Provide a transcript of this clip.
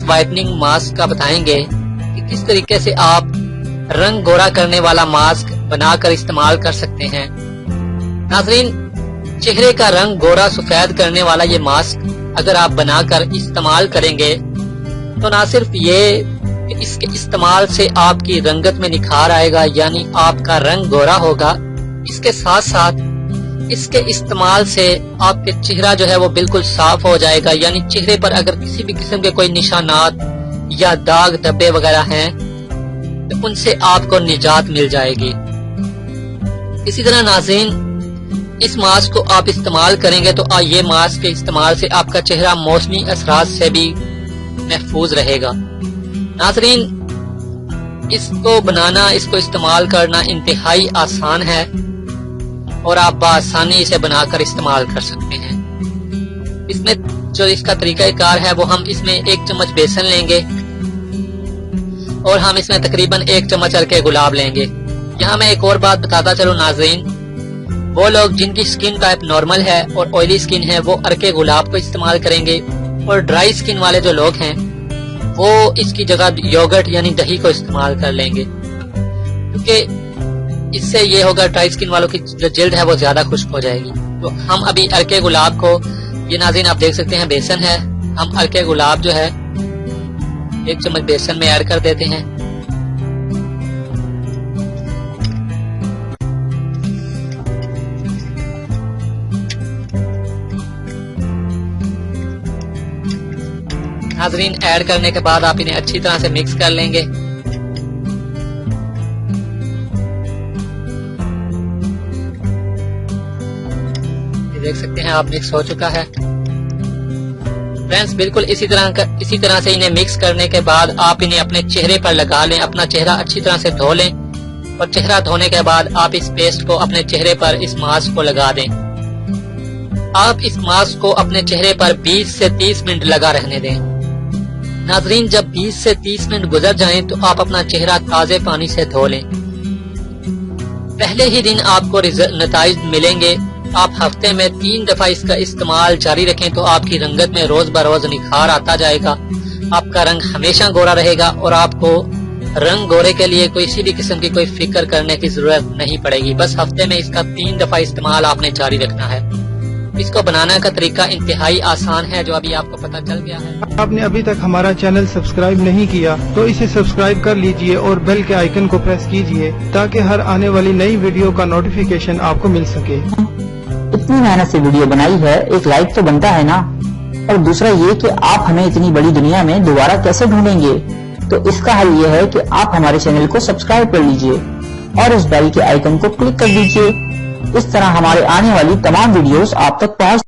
Whitening mask का बताएंगे कि किस तरीके से आप रंग गोरा करने वाला मास्क बनाकर इस्तेमाल कर सकते हैं। नाज़रीन, चेहरे का रंग गोरा सफेद करने वाला ये मास्क अगर आप बनाकर इस्तेमाल करेंगे तो ना सिर्फ ये इसके इस्तेमाल से आपकी रंगत में निखार आएगा, यानी आपका रंग गोरा होगा, इसके साथ साथ इसके इस्तेमाल से आपके चेहरा जो है वो बिल्कुल साफ हो जाएगा, यानी चेहरे पर अगर किसी भी किस्म के कोई निशानात या दाग धब्बे वगैरह हैं तो उनसे आपको निजात मिल जाएगी। इसी तरह नाज़रीन, इस मास्क को आप इस्तेमाल करेंगे तो ये मास्क के इस्तेमाल से आपका चेहरा मौसमी असरात से भी महफूज रहेगा। नाज़रीन, इसको बनाना, इसको इस्तेमाल करना इंतहाई आसान है और आप बआसानी इसे बनाकर इस्तेमाल कर सकते हैं। इसमें जो इसका तरीकाकार है वो हम इसमें 1 चम्मच बेसन लेंगे और हम इसमें तकरीबन 1 चम्मच अर्के गुलाब लेंगे। यहाँ मैं एक और बात बताता चलूं नाज़रीन, वो लोग जिनकी स्किन टाइप नॉर्मल है और ऑयली स्किन है वो अर्के गुलाब को इस्तेमाल करेंगे, और ड्राई स्किन वाले जो लोग हैं वो इसकी जगह योगर्ट यानी दही को इस्तेमाल कर लेंगे, क्योंकि इससे ये होगा ड्राई स्किन वालों की जो जिल्द है वो ज्यादा खुश्क हो जाएगी। तो हम अभी अर्के गुलाब को, ये नाज़रीन आप देख सकते हैं बेसन है, हम अर्के गुलाब जो है 1 चम्मच बेसन में ऐड कर देते हैं। नाज़रीन, ऐड करने के बाद आप इन्हें अच्छी तरह से मिक्स कर लेंगे। ये देख सकते हैं आप मिक्स हो चुका है। फ्रेंड्स, बिल्कुल इसी तरह से इन्हें मिक्स करने के बाद आप इन्हें अपने चेहरे पर लगा लें, अपना चेहरा अच्छी तरह से धो लें, और चेहरा धोने के बाद आप इस पेस्ट को अपने चेहरे पर, इस मास्क को लगा दें। आप इस मास्क को अपने चेहरे पर 20 से 30 मिनट लगा रहने दें। नाज़रीन, जब 20 से 30 मिनट गुजर जाएं तो आप अपना चेहरा ताज़े पानी से धो लें। पहले ही दिन आपको नताइज मिलेंगे। आप हफ्ते में 3 दफा इसका इस्तेमाल जारी रखें तो आपकी रंगत में रोज बरोज निखार आता जाएगा। आपका रंग हमेशा गोरा रहेगा और आपको रंग गोरे के लिए किसी भी किस्म की कोई फिक्र करने की जरूरत नहीं पड़ेगी। बस हफ्ते में इसका 3 दफा इस्तेमाल आपने जारी रखना है। इसको बनाने का तरीका इंतहाई आसान है, जो अभी आपको पता चल गया है। आपने अभी तक हमारा चैनल सब्सक्राइब नहीं किया तो इसे सब्सक्राइब कर लीजिए और बेल के आइकन को प्रेस कीजिए ताकि हर आने वाली नई वीडियो का नोटिफिकेशन आपको मिल सके। इतनी मेहनत से वीडियो बनाई है, एक लाइक तो बनता है ना। और दूसरा ये कि आप हमें इतनी बड़ी दुनिया में दोबारा कैसे ढूंढेंगे, तो इसका हल ये है कि आप हमारे चैनल को सब्सक्राइब कर लीजिए और उस बेल के आइकन को क्लिक कर दीजिए। इस तरह हमारे आने वाली तमाम वीडियोस आप तक पहुंच